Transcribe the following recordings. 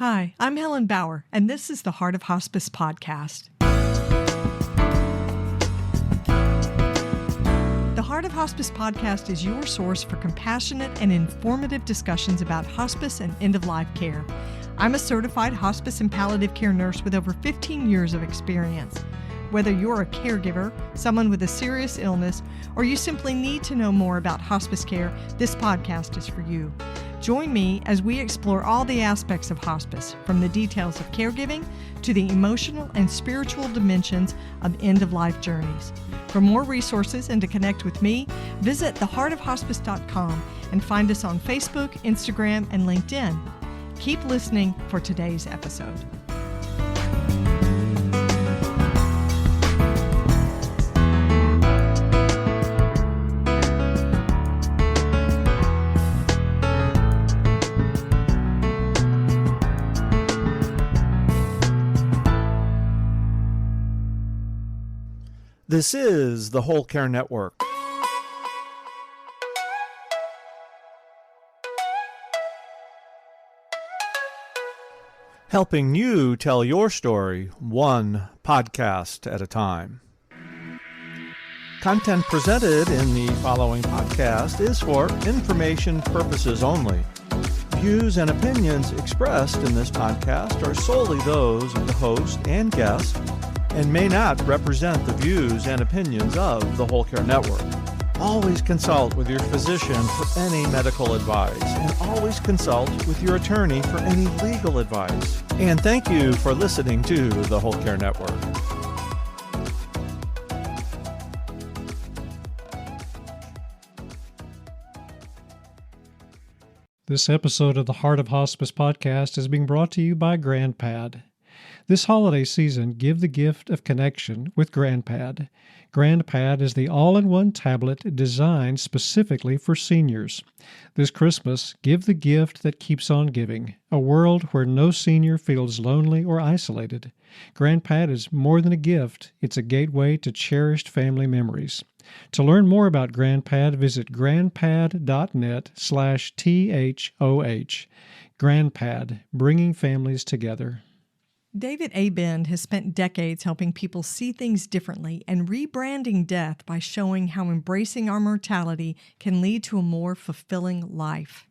Hi, I'm Helen Bauer, and this is the Heart of Hospice podcast. The Heart of Hospice podcast is your source for compassionate and informative discussions about hospice and end-of-life care. I'm a certified hospice and palliative care nurse with over 15 years of experience. Whether you're a caregiver, someone with a serious illness, or you simply need to know more about hospice care, this podcast is for you. Join me as we explore all the aspects of hospice, from the details of caregiving to the emotional and spiritual dimensions of end-of-life journeys. For more resources and to connect with me, visit theheartofhospice.com and find us on Facebook, Instagram, and LinkedIn. Keep listening for today's episode. This is the Whole Care Network. Helping you tell your story one podcast at a time. Content presented in the following podcast is for information purposes only. Views and opinions expressed in this podcast are solely those of the host and guest and may not represent the views and opinions of the Whole Care Network. Always consult with your physician for any medical advice, and always consult with your attorney for any legal advice. And thank you for listening to the Whole Care Network. This episode of the Heart of Hospice podcast is being brought to you by GrandPad. This holiday season, give the gift of connection with GrandPad. GrandPad is the all-in-one tablet designed specifically for seniors. This Christmas, give the gift that keeps on giving, a world where no senior feels lonely or isolated. GrandPad is more than a gift, it's a gateway to cherished family memories. To learn more about GrandPad, visit grandpad.net/THOH. GrandPad, bringing families together. David Abend has spent decades helping people see things differently and rebranding death by showing how embracing our mortality can lead to a more fulfilling life.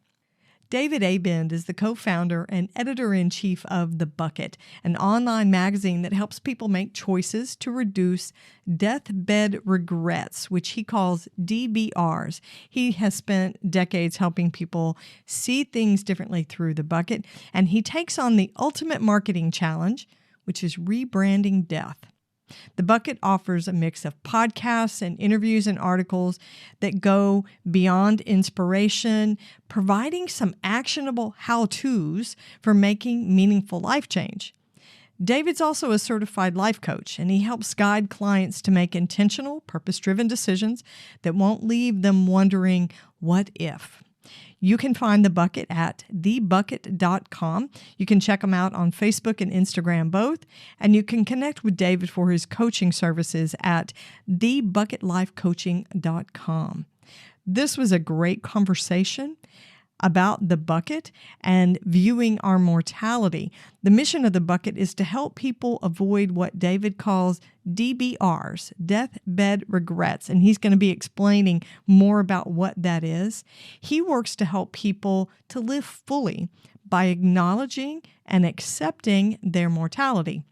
David Abend is the co-founder and editor-in-chief of The Bucket, an online magazine that helps people make choices to reduce deathbed regrets, which he calls DBRs. He has spent decades helping people see things differently through The Bucket, and he takes on the ultimate marketing challenge, which is rebranding death. The Bucket offers a mix of podcasts and interviews and articles that go beyond inspiration, providing some actionable how-tos for making meaningful life change. David's also a certified life coach, and he helps guide clients to make intentional, purpose-driven decisions that won't leave them wondering, what if? You can find The Bucket at thebucket.com. You can check them out on Facebook and Instagram both, and you can connect with David for his coaching services at thebucketlifecoaching.com. This was a great conversation about The Bucket and viewing our mortality. The mission of The Bucket is to help people avoid what David calls DBRs, deathbed regrets, and he's going to be explaining more about what that is. He works to help people to live fully by acknowledging and accepting their mortality.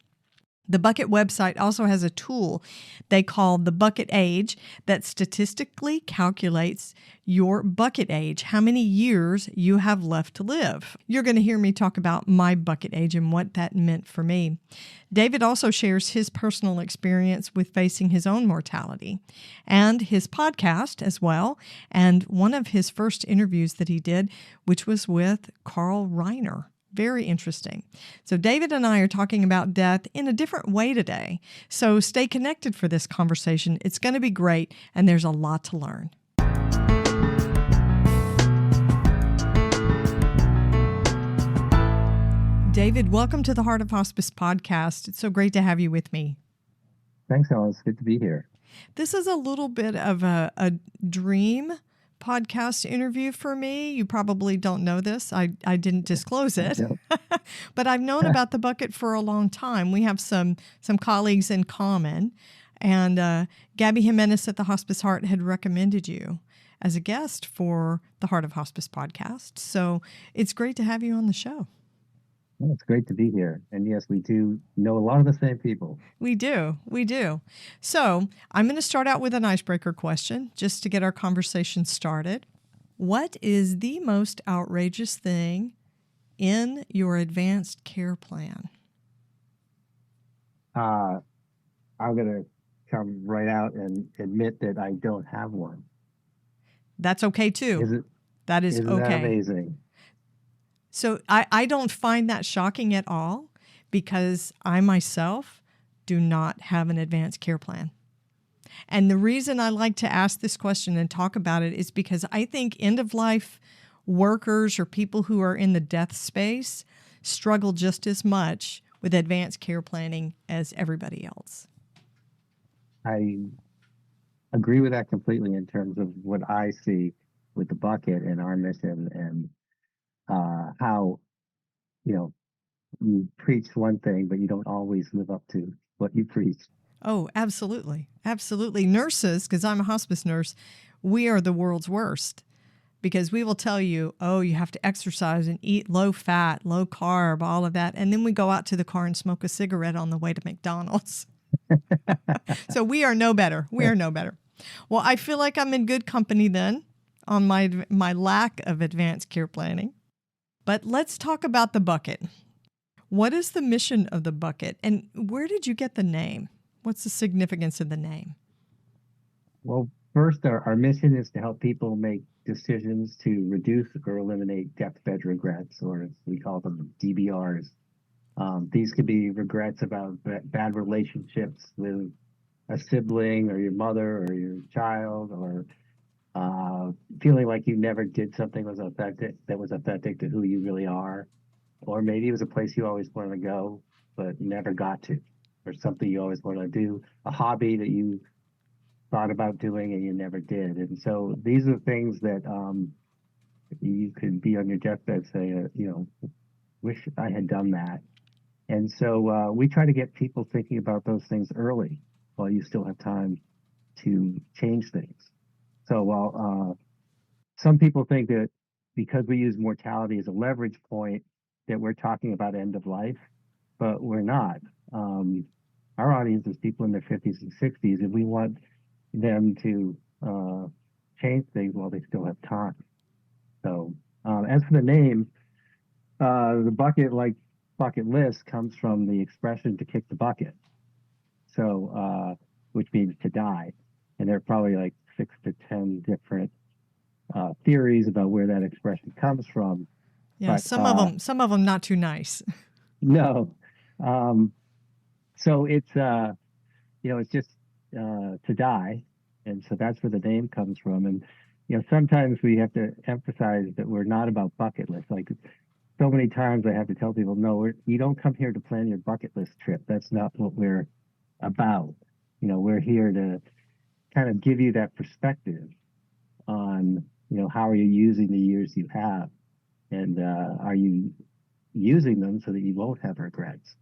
The Bucket website also has a tool they call the Bucket Age that statistically calculates your bucket age, how many years you have left to live. You're going to hear me talk about my bucket age and what that meant for me. David also shares his personal experience with facing his own mortality and his podcast as well, and one of his first interviews that he did, which was with Carl Reiner. Very interesting. So David and I are talking about death in a different way today. So stay connected for this conversation. It's going to be great, and there's a lot to learn. David, welcome to the Heart of Hospice podcast. It's so great to have you with me. Thanks, Helen. It's good to be here. This is a little bit of a dream podcast interview for me. You probably don't know this. I didn't disclose it, but I've known about the bucket for a long time. We have some colleagues in common, and Gabby Jimenez at the Hospice Heart had recommended you as a guest for the Heart of Hospice podcast. So it's great to have you on the show. Well, it's great to be here. And yes, we do know a lot of the same people. We do. So I'm going to start out with an icebreaker question just to get our conversation started. What is the most outrageous thing in your advanced care plan? I'm going to come right out and admit that I don't have one. That's okay too. That is isn't okay. That amazing? So I don't find that shocking at all because I myself do not have an advanced care plan. And the reason I like to ask this question and talk about it is because I think end-of-life workers or people who are in the death space struggle just as much with advanced care planning as everybody else. I agree with that completely in terms of what I see with the bucket and our mission and how, you preach one thing, but you don't always live up to what you preach. Oh, absolutely. Absolutely. Nurses, because I'm a hospice nurse, we are the world's worst because we will tell you, oh, you have to exercise and eat low fat, low carb, all of that. And then we go out to the car and smoke a cigarette on the way to McDonald's. So we are no better. We are no better. Well, I feel like I'm in good company then on my lack of advanced care planning. But let's talk about the bucket. What is the mission of the bucket, and where did you get the name? What's the significance of the name? Well, first, our mission is to help people make decisions to reduce or eliminate deathbed regrets, or as we call them, DBRs. These could be regrets about bad relationships with a sibling or your mother or your child, or feeling like you never did something that was authentic to who you really are. Or maybe it was a place you always wanted to go, but never got to, or something you always wanted to do, a hobby that you thought about doing and you never did. And so these are things that you could be on your deathbed saying, wish I had done that. And so we try to get people thinking about those things early while you still have time to change things. So while some people think that because we use mortality as a leverage point, that we're talking about end of life, but we're not. Our audience is people in their 50s and 60s, and we want them to change things while they still have time. So as for the name, the bucket, like bucket list, comes from the expression to kick the bucket. So, which means to die. And there are probably like 6 to 10 different theories about where that expression comes from. Yeah, but, some of them not too nice. No. So it's it's just to die. And so that's where the name comes from. And, sometimes we have to emphasize that we're not about bucket lists. Like so many times I have to tell people, no, you don't come here to plan your bucket list trip. That's not what we're about. We're here to kind of give you that perspective on, how are you using the years you have? And are you using them so that you won't have regrets?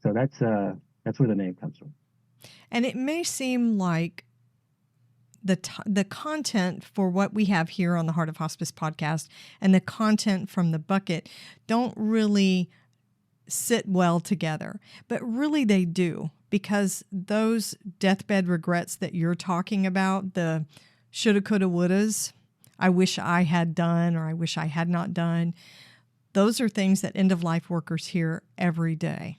So that's where the name comes from. And it may seem like the content for what we have here on the Heart of Hospice podcast and the content from the bucket don't really sit well together, but really they do, because those deathbed regrets that you're talking about, the shoulda, coulda, wouldas, I wish I had done or I wish I had not done, those are things that end-of-life workers hear every day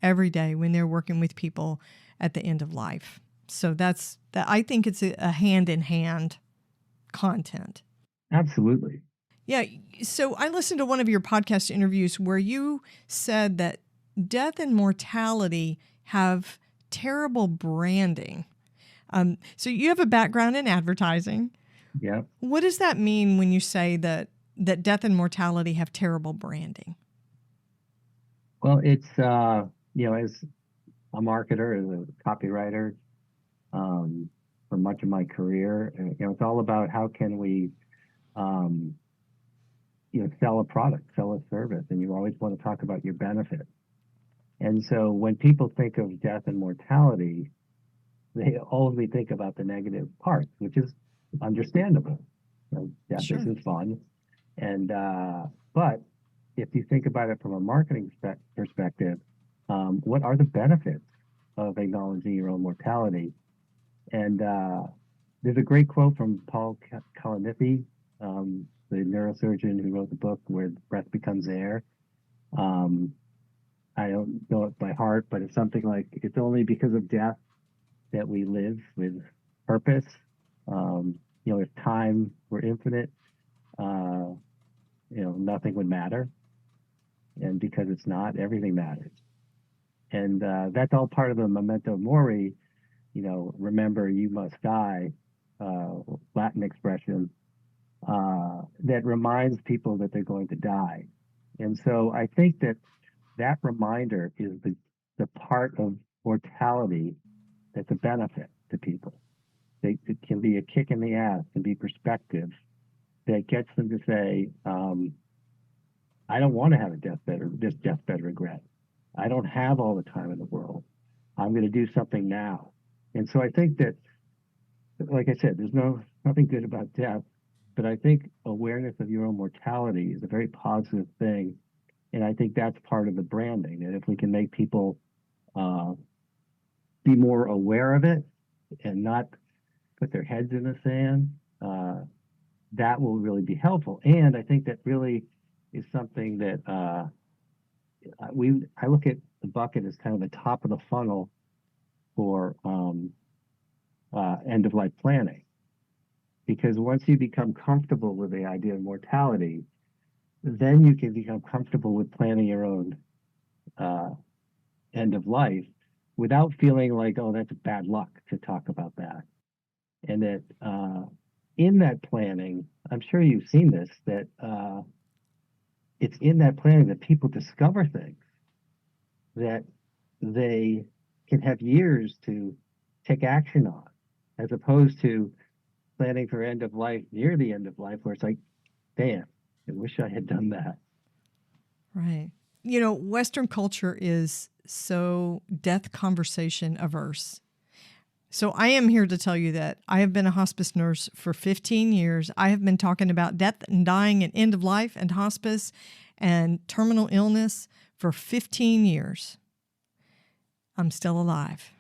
when they're working with people at the end of life. So I think it's a hand-in-hand content. Absolutely. Yeah. So I listened to one of your podcast interviews where you said that death and mortality have terrible branding. So you have a background in advertising. Yeah. What does that mean when you say that death and mortality have terrible branding? Well, it's, as a marketer, as a copywriter, for much of my career, it's all about how can we um, sell a product, sell a service, and you always want to talk about your benefit. And so when people think of death and mortality, they only think about the negative parts, which is understandable. Death Sure. isn't fun. And but if you think about it from a marketing perspective, what are the benefits of acknowledging your own mortality? And there's a great quote from Paul Kalanithi, the neurosurgeon who wrote the book Where Breath Becomes Air. I don't know it by heart, but it's something like, it's only because of death that we live with purpose. If time were infinite, nothing would matter. And because it's not, everything matters. And that's all part of the memento mori, remember you must die, Latin expression, that reminds people that they're going to die. And so I think that reminder is the part of mortality that's a benefit to people. It can be a kick in the ass, can be perspective that gets them to say, I don't want to have a deathbed regret. I don't have all the time in the world. I'm going to do something now. And so I think that, like I said, there's nothing good about death, but I think awareness of your own mortality is a very positive thing. And I think that's part of the branding, that if we can make people be more aware of it and not put their heads in the sand, that will really be helpful. And I think that really is something that I look at the bucket as kind of the top of the funnel for end of life planning. Because once you become comfortable with the idea of mortality, then you can become comfortable with planning your own end of life without feeling like, oh, that's bad luck to talk about that. And that in that planning, I'm sure you've seen this, that it's in that planning that people discover things that they can have years to take action on, as opposed to planning for end of life near the end of life, where it's like, damn, I wish I had done that. Right. Western culture is so death conversation averse. So I am here to tell you that I have been a hospice nurse for 15 years. I have been talking about death and dying and end of life and hospice and terminal illness for 15 years. I'm still alive.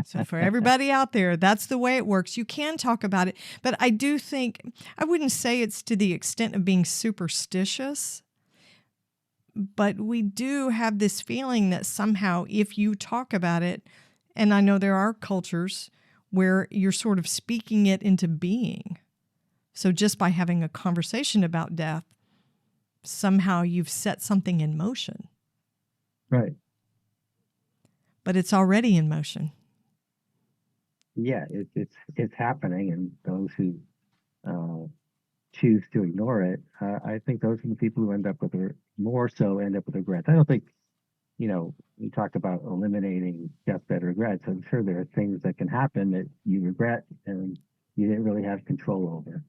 So for everybody out there, that's the way it works. You can talk about it, but I do think, I wouldn't say it's to the extent of being superstitious, but we do have this feeling that somehow if you talk about it, and I know there are cultures where you're sort of speaking it into being. So just by having a conversation about death, somehow you've set something in motion. Right. But it's already in motion. Yeah, it's happening, and those who choose to ignore it, I think those are the people who end up with regrets. I don't think, we talked about eliminating deathbed regrets. I'm sure there are things that can happen that you regret and you didn't really have control over.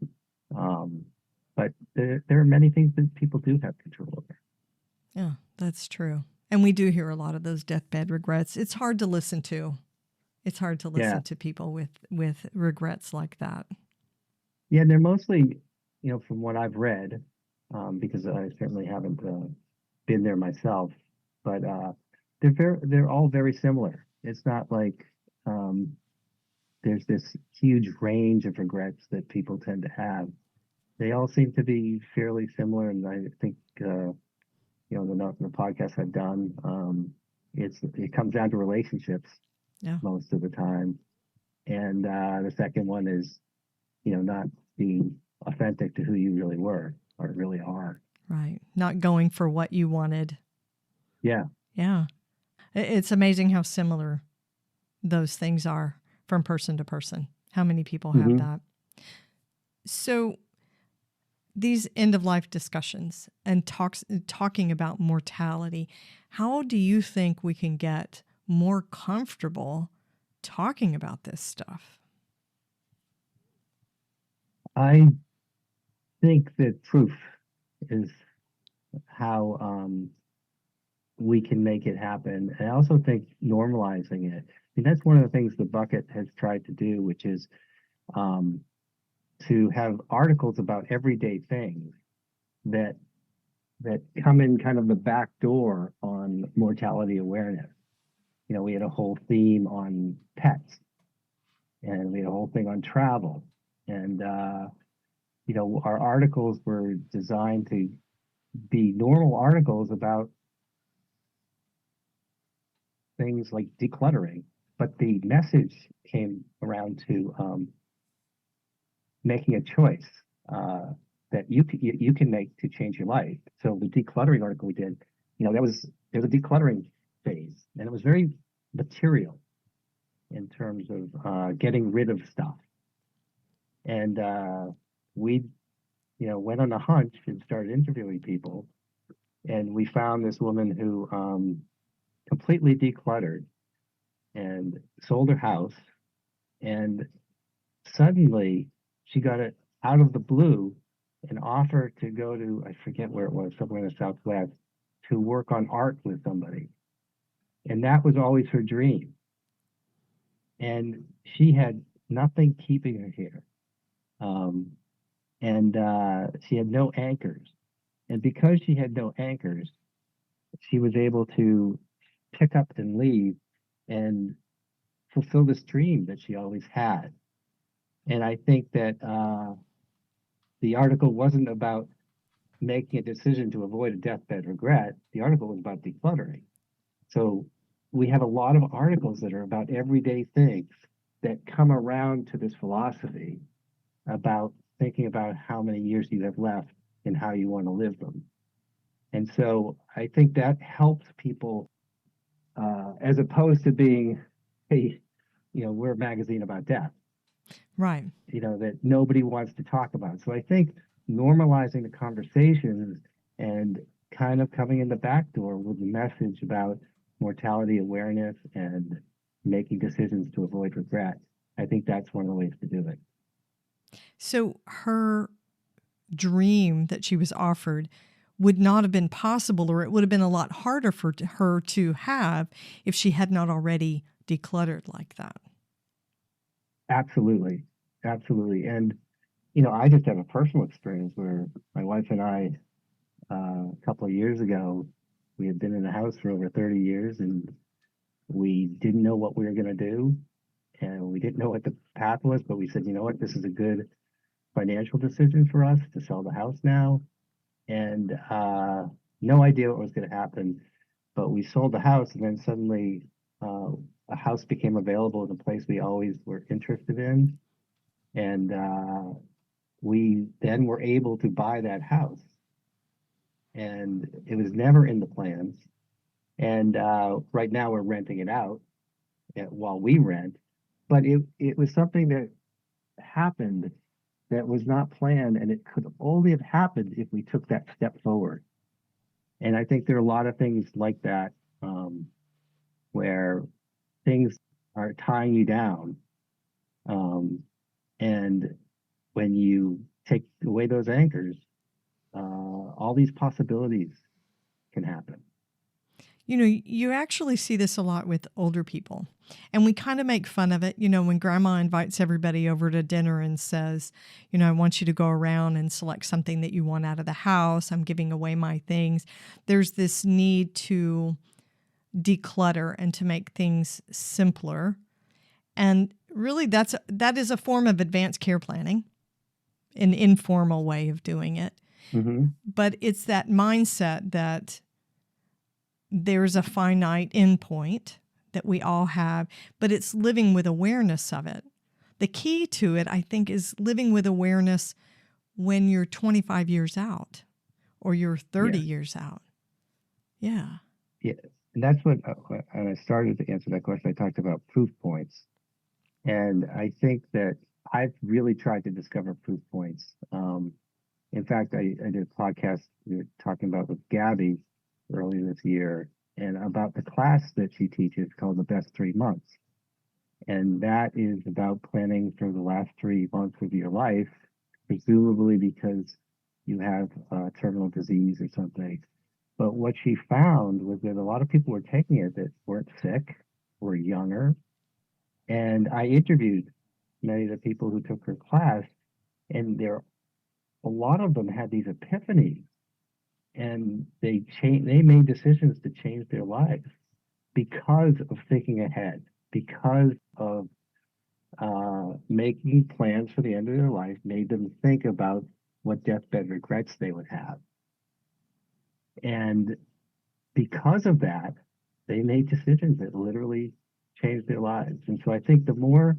But there are many things that people do have control over. Yeah, that's true. And we do hear a lot of those deathbed regrets. It's hard to listen to. It's hard to listen to people with regrets like that. Yeah, and they're mostly, from what I've read, because I certainly haven't been there myself, but they're all very similar. It's not like there's this huge range of regrets that people tend to have. They all seem to be fairly similar, and I think the podcast I've done, it comes down to relationships most of the time, and the second one is not being authentic to who you really were or really are. Right, not going for what you wanted. Yeah. It's amazing how similar those things are from person to person. How many people have that? So these end-of-life discussions and talking about mortality, how do you think we can get more comfortable talking about this stuff? I think that proof is how we can make it happen. And I also think normalizing it. I mean, that's one of the things the Bucket has tried to do, which is um, to have articles about everyday things that come in kind of the back door on mortality awareness. You know, we had a whole theme on pets, and we had a whole thing on travel, and you know, our articles were designed to be normal articles about things like decluttering, but the message came around to making a choice that you can make to change your life. So the decluttering article we did, you know, there was a decluttering phase, and it was very material in terms of getting rid of stuff. And we, you know, went on a hunch and started interviewing people, and we found this woman who completely decluttered and sold her house, and suddenly she got it out of the blue an offer to go to, I forget where it was, somewhere in the Southwest, to work on art with somebody. And that was always her dream. And she had nothing keeping her here. And she had no anchors. And because she had no anchors, she was able to pick up and leave and fulfill this dream that she always had. And I think that the article wasn't about making a decision to avoid a deathbed regret. The article was about decluttering. So we have a lot of articles that are about everyday things that come around to this philosophy about thinking about how many years you have left and how you want to live them. And so I think that helps people as opposed to being, hey, you know, we're a magazine about death. Right. You know, that nobody wants to talk about. So I think normalizing the conversations and kind of coming in the back door with the message about mortality awareness and making decisions to avoid regret, I think that's one of the ways to do it. So her dream that she was offered would not have been possible, or it would have been a lot harder for her to have if she had not already decluttered like that. Absolutely. Absolutely. And, you know, I just have a personal experience where my wife and I, a couple of years ago, we had been in the house for over 30 years, and we didn't know what we were going to do. And we didn't know what the path was, but we said, you know what, this is a good financial decision for us to sell the house now. And no idea what was going to happen. But we sold the house, and then suddenly a house became available in a place we always were interested in. And we then were able to buy that house. And it was never in the plans. And right now we're renting it out while we rent. But it was something that happened that was not planned, and it could only have happened if we took that step forward. And I think there are a lot of things like that where things are tying you down. And when you take away those anchors, all these possibilities can happen. You know, you actually see this a lot with older people. And we kind of make fun of it, you know, when grandma invites everybody over to dinner and says, you know, I want you to go around and select something that you want out of the house. I'm giving away my things. There's this need to declutter and to make things simpler. And really that is a form of advanced care planning, an informal way of doing it. Mm-hmm. But it's that mindset that there's a finite endpoint that we all have, but it's living with awareness of it. The key to it, I think, is living with awareness when you're 25 years out or you're 30 years out. Yeah. Yeah. And that's what, when I started to answer that question, I talked about proof points. And I think that I've really tried to discover proof points. In fact, I did a podcast we were talking about with Gabby earlier this year, and about the class that she teaches called The Best 3 Months. And that is about planning for the last 3 months of your life presumably because you have terminal disease or something. But what she found was that a lot of people were taking it that weren't sick, were younger. And I interviewed many of the people who took her class, and a lot of them had these epiphanies, and they made decisions to change their lives because of thinking ahead, because of making plans for the end of their life, made them think about what deathbed regrets they would have. And because of that, they made decisions that literally changed their lives. And so I think the more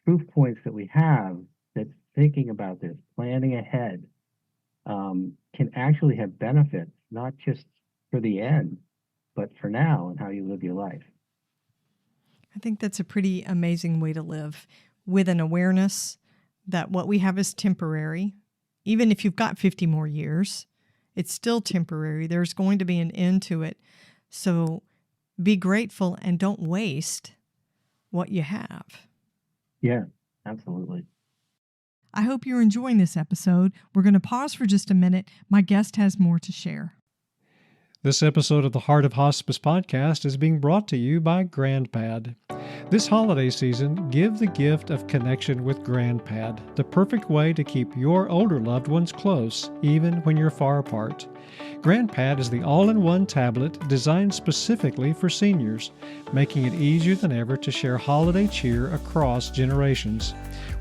proof points that we have that thinking about this, planning ahead, can actually have benefits, not just for the end, but for now and how you live your life. I think that's a pretty amazing way to live, with an awareness that what we have is temporary. Even if you've got 50 more years, it's still temporary. There's going to be an end to it. So be grateful and don't waste what you have. Yeah, absolutely. I hope you're enjoying this episode. We're going to pause for just a minute. My guest has more to share. This episode of the Heart of Hospice podcast is being brought to you by GrandPad. This holiday season, give the gift of connection with GrandPad, the perfect way to keep your older loved ones close, even when you're far apart. GrandPad is the all-in-one tablet designed specifically for seniors, making it easier than ever to share holiday cheer across generations.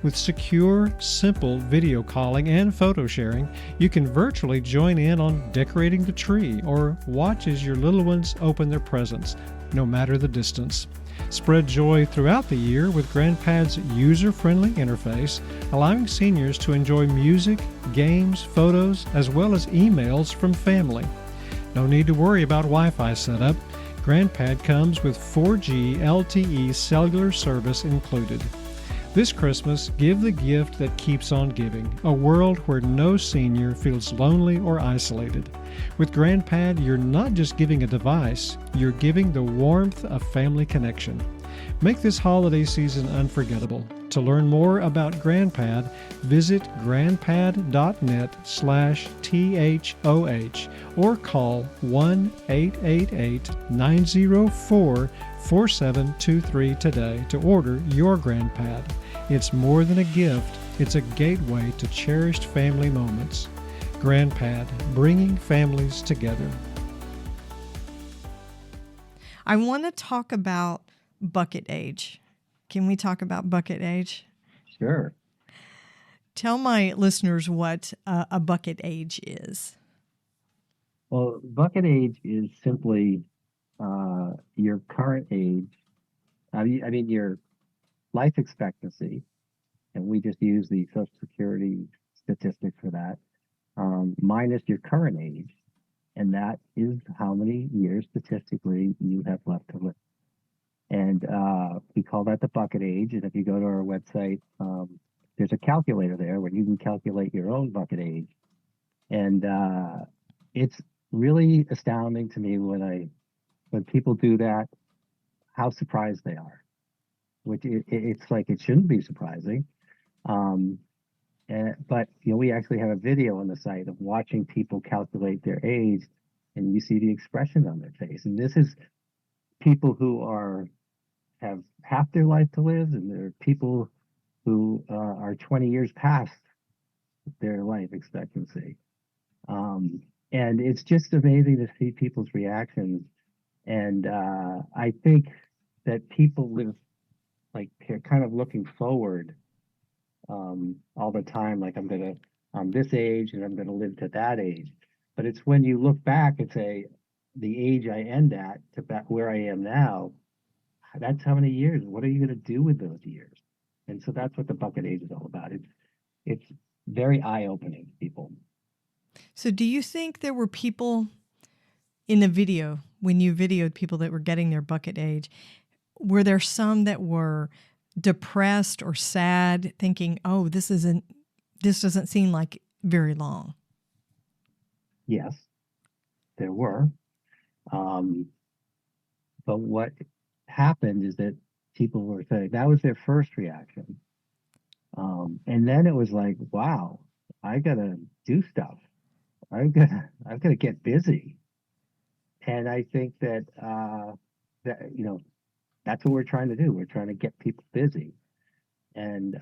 With secure, simple video calling and photo sharing, you can virtually join in on decorating the tree or watch as your little ones open their presents, no matter the distance. Spread joy throughout the year with GrandPad's user-friendly interface, allowing seniors to enjoy music, games, photos, as well as emails from family. No need to worry about Wi-Fi setup. GrandPad comes with 4G LTE cellular service included. This Christmas, give the gift that keeps on giving, a world where no senior feels lonely or isolated. With GrandPad, you're not just giving a device, you're giving the warmth of family connection. Make this holiday season unforgettable. To learn more about GrandPad, visit grandpad.net/THOH or call 1-888-904-4723 today to order your GrandPad. It's more than a gift, it's a gateway to cherished family moments. GrandPad, bringing families together. I want to talk about bucket age. Can we talk about bucket age? Sure. Tell my listeners what a bucket age is. Well, bucket age is simply your current age. I mean, your life expectancy, and we just use the Social Security statistic for that, minus your current age, and that is how many years statistically you have left to live. And we call that the bucket age. And if you go to our website, there's a calculator there where you can calculate your own bucket age. And it's really astounding to me when people do that, how surprised they are. Which it's like it shouldn't be surprising. But we actually have a video on the site of watching people calculate their age, and you see the expression on their face. And this is people who have half their life to live, and there are people who are 20 years past their life expectancy. And it's just amazing to see people's reactions. And I think that people live like they're kind of looking forward all the time, like I'm this age and I'm gonna live to that age. But it's when you look back and say, the age I end at to back where I am now, that's how many years. What are you gonna do with those years? And so that's what the bucket age is all about. It's very eye-opening to people. So do you think there were people in the video, when you videoed people that were getting their bucket age, were there some that were depressed or sad, thinking, "Oh, this doesn't seem like very long"? Yes, there were. But what happened is that people were saying that was their first reaction. And then it was like, wow, I gotta do stuff. I've gotta get busy. And I think that that's what we're trying to do. We're trying to get people busy and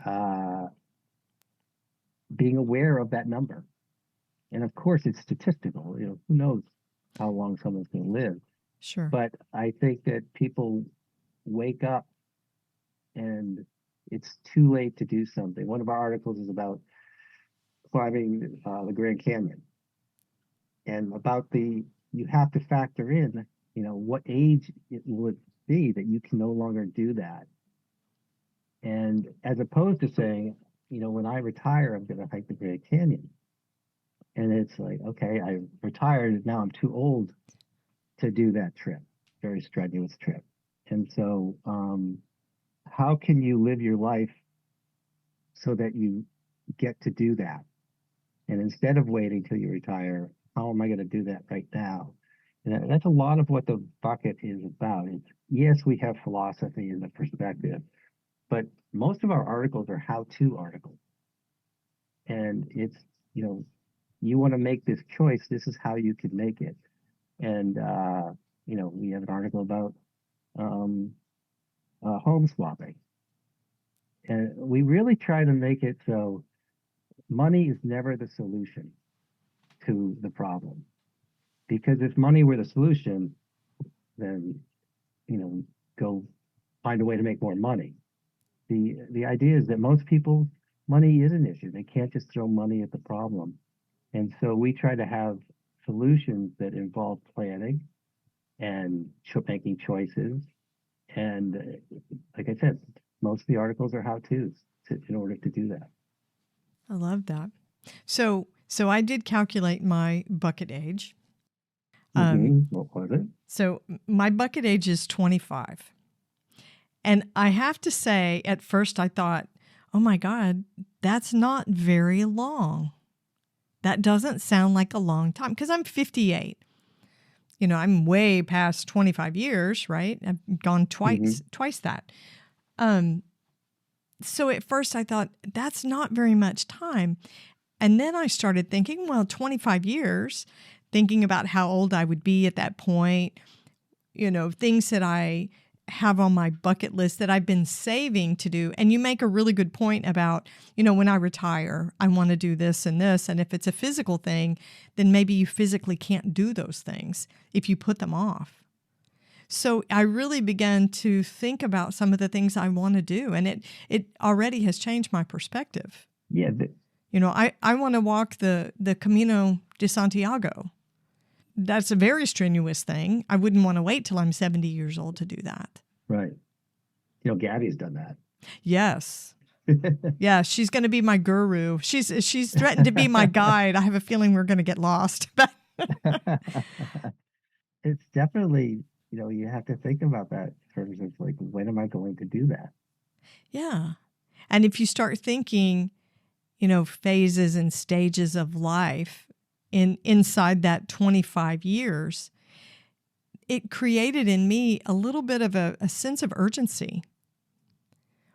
being aware of that number. And of course, it's statistical. Who knows how long someone's going to live? Sure. But I think that people wake up and it's too late to do something. One of our articles is about climbing the Grand Canyon and about you have to factor in, what age it would be that you can no longer do that. And as opposed to saying, when I retire, I'm going to hike the Grand Canyon. And it's like, okay, I retired. Now I'm too old to do that trip, very strenuous trip. And so, how can you live your life so that you get to do that? And instead of waiting till you retire, how am I going to do that right now? And that's a lot of what the bucket is about. Yes, we have philosophy and the perspective, but most of our articles are how-to articles. And it's, you want to make this choice, this is how you can make it. And, we have an article about home swapping. And we really try to make it so money is never the solution to the problem. Because if money were the solution, then, go find a way to make more money. The idea is that most people, money is an issue. They can't just throw money at the problem. And so we try to have solutions that involve planning and making choices. And like I said, most of the articles are how-tos in order to do that. I love that. So I did calculate my bucket age. What was it? So my bucket age is 25. And I have to say, at first I thought, oh my God, that's not very long. That doesn't sound like a long time because I'm 58. I'm way past 25 years, right? I've gone twice that. So at first I thought, that's not very much time. And then I started thinking, well, 25 years, thinking about how old I would be at that point, things that I have on my bucket list that I've been saving to do. And you make a really good point about, when I retire, I want to do this and this. And if it's a physical thing, then maybe you physically can't do those things if you put them off. So I really began to think about some of the things I want to do. And it already has changed my perspective. Yeah. I want to walk the Camino de Santiago. That's a very strenuous thing. I wouldn't want to wait till I'm 70 years old to do that. Right. Gabby's done that. Yes. Yeah, she's going to be my guru. She's threatened to be my guide. I have a feeling we're going to get lost. But it's definitely, you have to think about that in terms of like, when am I going to do that? Yeah. And if you start thinking, phases and stages of life, inside that 25 years, it created in me a little bit of a sense of urgency.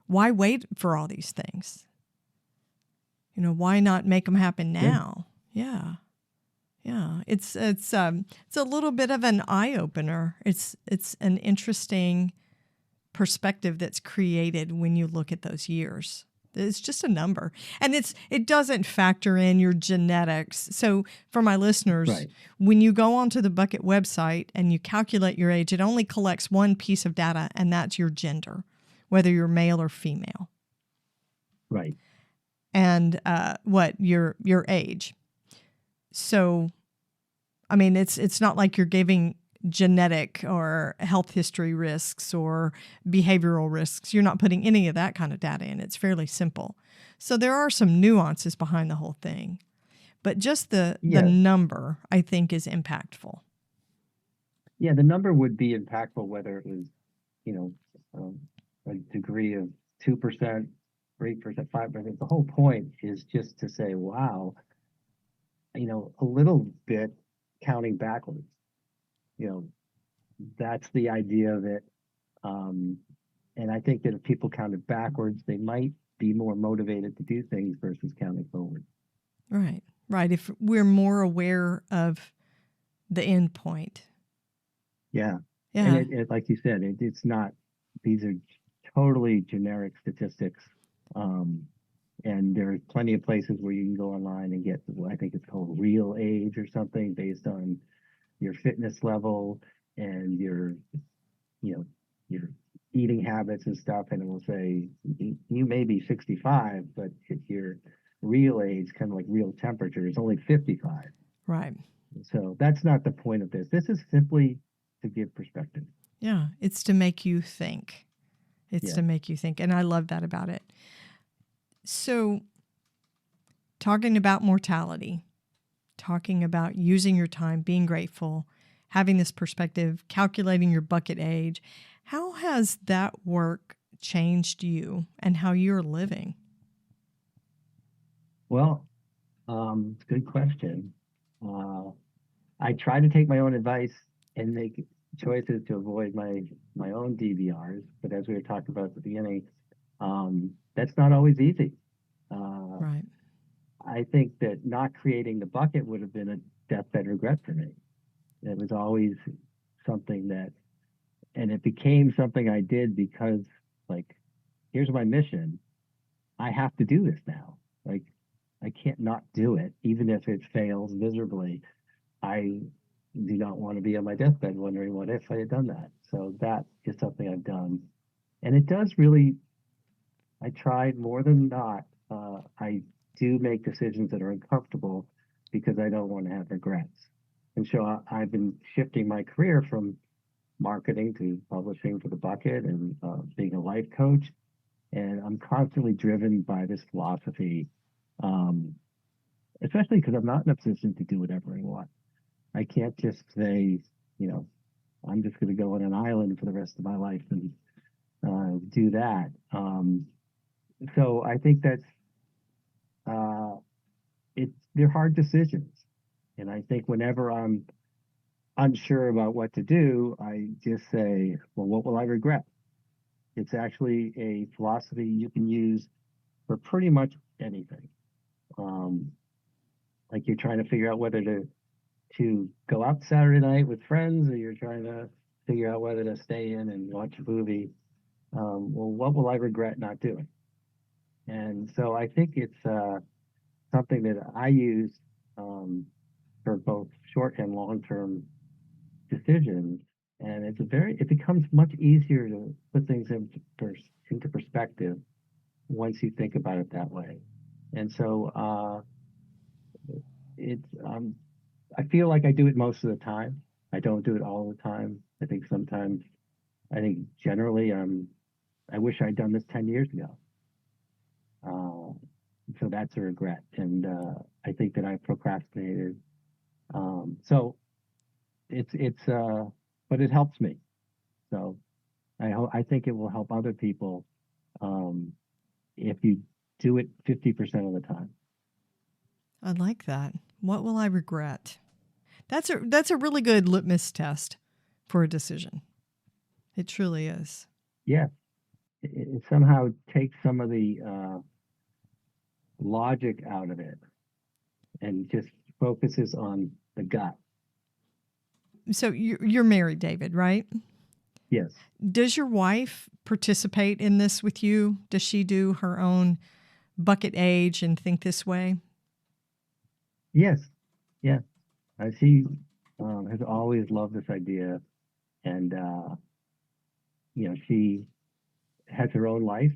Why wait for all these things? Why not make them happen now? Yeah. It's a little bit of an eye opener. It's an interesting perspective that's created when you look at those years. It's just a number. And it doesn't factor in your genetics. So for my listeners, right. When you go onto the Bucket website and you calculate your age, it only collects one piece of data, and that's your gender, whether you're male or female. Right. And your age. So, I mean, it's not like you're giving genetic or health history risks or behavioral risks. You're not putting any of that kind of data in. It's fairly simple. So there are some nuances behind the whole thing. But just the number, I think, is impactful. Yeah, the number would be impactful whether it was, a degree of 2%, 3%, 5%. The whole point is just to say, wow, a little bit counting backwards. That's the idea of it. And I think that if people counted backwards, they might be more motivated to do things versus counting forward. Right. Right. If we're more aware of the end point. Yeah. Yeah. And like you said, it's not, these are totally generic statistics. And there's plenty of places where you can go online and get, I think it's called real age or something, based on your fitness level and your, you know, your eating habits and stuff. And it will say, you may be 65, but if your real age, kind of like real temperature, is only 55. Right. So that's not the point of this. This is simply to give perspective. Yeah. It's to make you think. It's Yeah. to make you think. And I love that about it. So, talking about mortality, talking about using your time, being grateful, having this perspective, calculating your bucket age, how has that work changed you and how you're living? Well, good question. I try to take my own advice and make choices to avoid my own DBRs. But as we were talking about at the beginning, that's not always easy. Right. I think that not creating the bucket would have been a deathbed regret for me. It was always something that, and it became something I did because, like, here's my mission. I have to do this now. Like, I can't not do it, even if it fails miserably. I do not want to be on my deathbed wondering what if I had done that. So that is something I've done. And it does really, I tried more than not. I do make decisions that are uncomfortable because I don't want to have regrets. And so I've been shifting my career from marketing to publishing for the bucket and being a life coach. And I'm constantly driven by this philosophy, especially because I'm not in a position to do whatever I want. I can't just say, you know, I'm just going to go on an island for the rest of my life and do that. So I think that's uh, they're hard decisions, and I think whenever I'm unsure about what to do, I just say, well, what will I regret? It's actually a philosophy you can use for pretty much anything. Um, like you're trying to figure out whether to go out Saturday night with friends, or you're trying to figure out whether to stay in and watch a movie. Well, what will I regret not doing? And so I think it's something that I use for both short and long term decisions. And it becomes much easier to put things into perspective once you think about it that way. And so it's I feel like I do it most of the time. I don't do it all the time. I think generally I wish I'd done this 10 years ago. So that's a regret. And I think that I procrastinated. So but it helps me. So I think it will help other people if you do it 50% of the time. I like that. What will I regret? That's a really good litmus test for a decision. It truly is. Yeah. It somehow takes some of the logic out of it and just focuses on the gut. So you're married, David, right? Yes. Does your wife participate in this with you? Does she do her own bucket age and think this way? Yes. Yeah. She has always loved this idea, and she has her own life.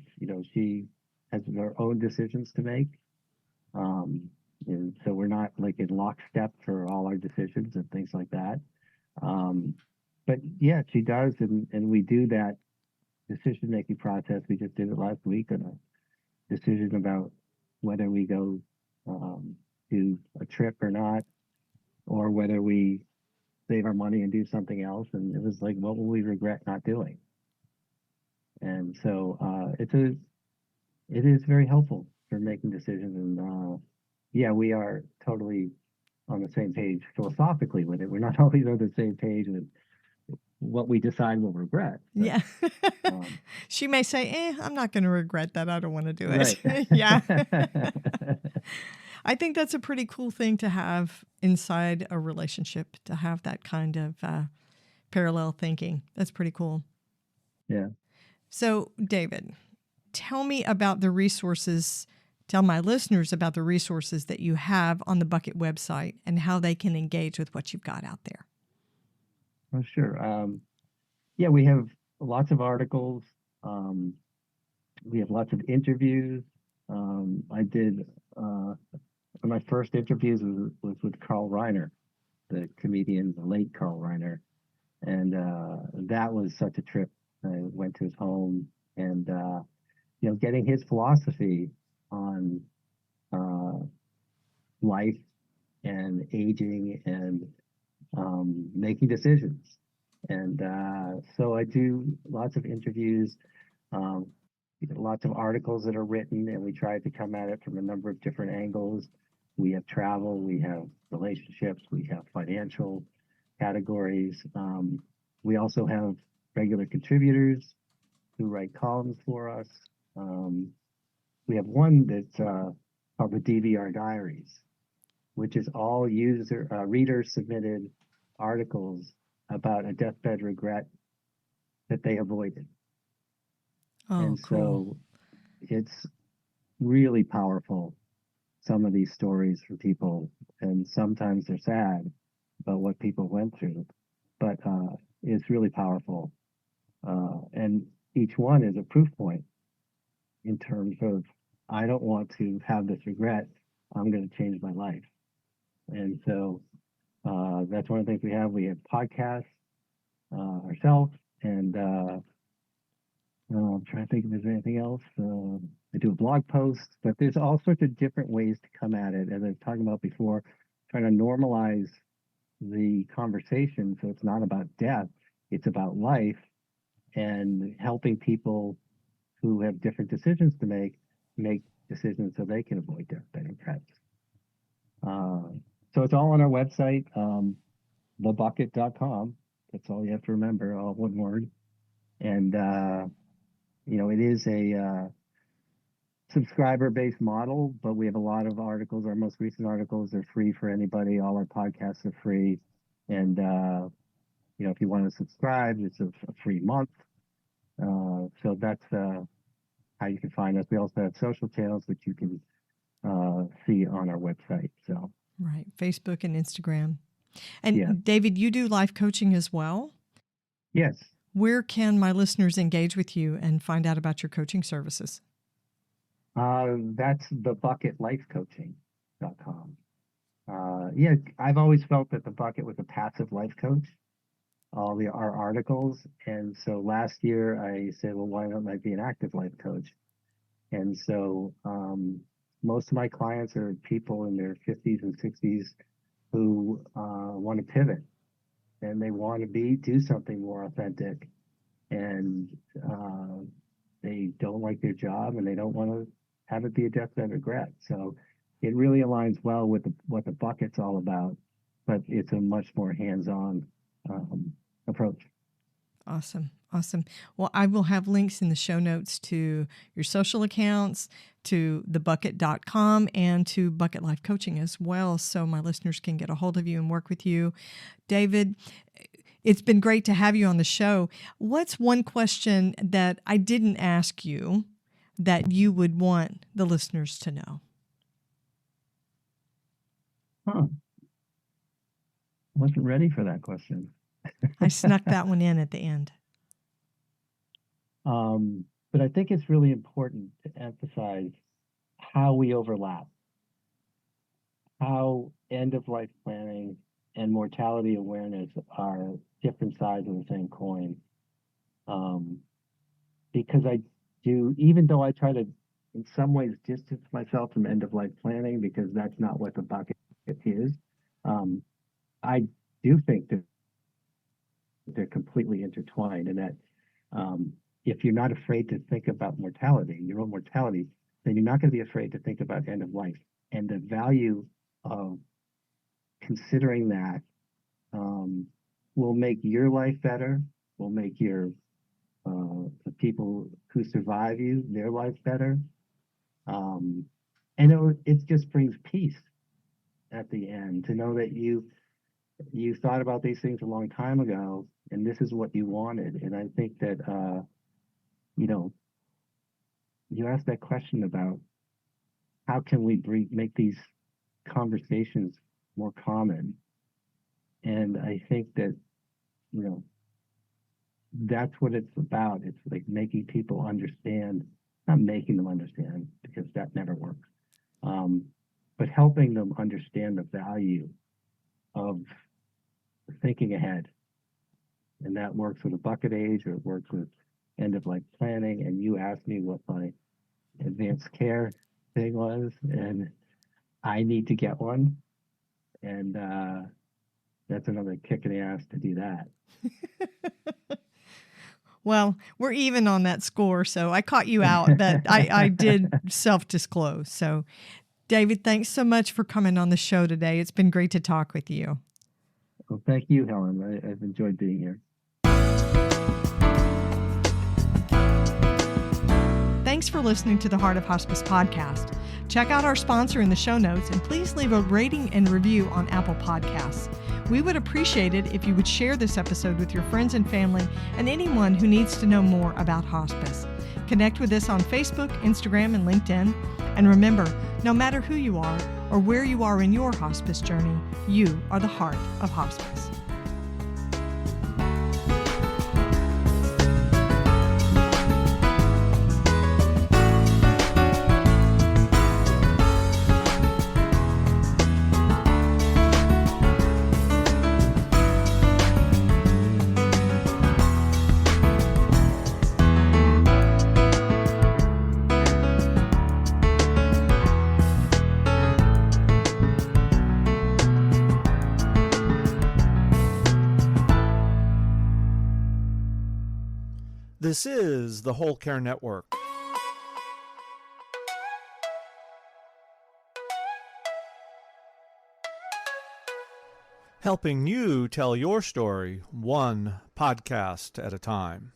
She has her own decisions to make, and so we're not like in lockstep for all our decisions and things like that. But yeah, she does, and we do that decision-making process. We just did it last week on a decision about whether we go do a trip or not, or whether we save our money and do something else. And it was like, what will we regret not doing? And so it is very helpful for making decisions. And yeah, we are totally on the same page philosophically with it. We're not always on the same page with what we decide we'll regret. But, Yeah. um, She may say, I'm not going to regret that. I don't want to do it. right. Yeah. I think that's a pretty cool thing to have inside a relationship, to have that kind of parallel thinking. That's pretty cool. Yeah. So, David, tell me about the resources. Tell my listeners about the resources that you have on the Bucket website and how they can engage with what you've got out there. Oh, sure. Yeah, we have lots of articles. We have lots of interviews. I did one of my first interviews was with Carl Reiner, the comedian, the late Carl Reiner, and that was such a trip. I went to his home, and getting his philosophy on life and aging and making decisions. And so I do lots of interviews, um, lots of articles that are written, and we try to come at it from a number of different angles. We have travel, we have relationships, we have financial categories. We also have regular contributors who write columns for us. We have one that's called the DBR Diaries, which is all reader submitted articles about a deathbed regret that they avoided. Oh, And cool. so it's really powerful, some of these stories for people, and sometimes they're sad about what people went through, but it's really powerful. And each one is a proof point in terms of, I don't want to have this regret. I'm going to change my life. And so that's one of the things we have. We have podcasts ourselves, and I'm trying to think if there's anything else. I do a blog post, but there's all sorts of different ways to come at it. As I was talking about before, trying to normalize the conversation so it's not about death, it's about life, and helping people who have different decisions to make decisions so they can avoid deathbed regrets. So it's all on our website, thebucket.com. That's all you have to remember, all one word. And it is a subscriber-based model, but we have a lot of articles. Our most recent articles are free for anybody. All our podcasts are free. And if you want to subscribe, it's a free month. So that's how you can find us. We also have social channels, which you can see on our website. So Right. Facebook and Instagram. And yeah. David, you do life coaching as well? Yes. Where can my listeners engage with you and find out about your coaching services? That's thebucketlifecoaching.com. Yeah, I've always felt that the Bucket was a passive life coach, our articles. And so last year I said, well, why don't I be an active life coach? And so most of my clients are people in their 50s and 60s who want to pivot, and they want to do something more authentic, and they don't like their job, and they don't want to have it be a deathbed regret. So it really aligns well with what the Bucket's all about, but it's a much more hands-on approach. Awesome. Awesome. Well, I will have links in the show notes to your social accounts, to thebucket.com, and to Bucket Life Coaching as well, so my listeners can get a hold of you and work with you. David, it's been great to have you on the show. What's one question that I didn't ask you that you would want the listeners to know? Wasn't ready for that question. I snuck that one in at the end. But I think it's really important to emphasize how we overlap, how end-of-life planning and mortality awareness are different sides of the same coin. Because even though I try to, in some ways, distance myself from end-of-life planning, because that's not what the Bucket is, I do think that they're completely intertwined, and that if you're not afraid to think about mortality, your own mortality, then you're not going to be afraid to think about end of life. And the value of considering that will make your life better, will make the people who survive you, their life better. And it just brings peace at the end to know that you thought about these things a long time ago, and this is what you wanted. And I think that you asked that question about how can we make these conversations more common, and I think that that's what it's about. It's like making people understand, not making them understand because that never works, but helping them understand the value of thinking ahead. And that works with a bucket age, or it works with end of life planning. And you asked me what my advanced care thing was, and I need to get one. And that's another kick in the ass to do that. Well, we're even on that score, so I caught you out, but I did self-disclose. So, David, thanks so much for coming on the show today. It's been great to talk with you. Well, thank you, Helen. I've enjoyed being here. Thanks for listening to the Heart of Hospice podcast. Check out our sponsor in the show notes, and please leave a rating and review on Apple Podcasts. We would appreciate it if you would share this episode with your friends and family and anyone who needs to know more about hospice. Connect with us on Facebook, Instagram, and LinkedIn. And remember, no matter who you are or where you are in your hospice journey, you are the heart of hospice. This is the Whole Care Network. Helping you tell your story one podcast at a time.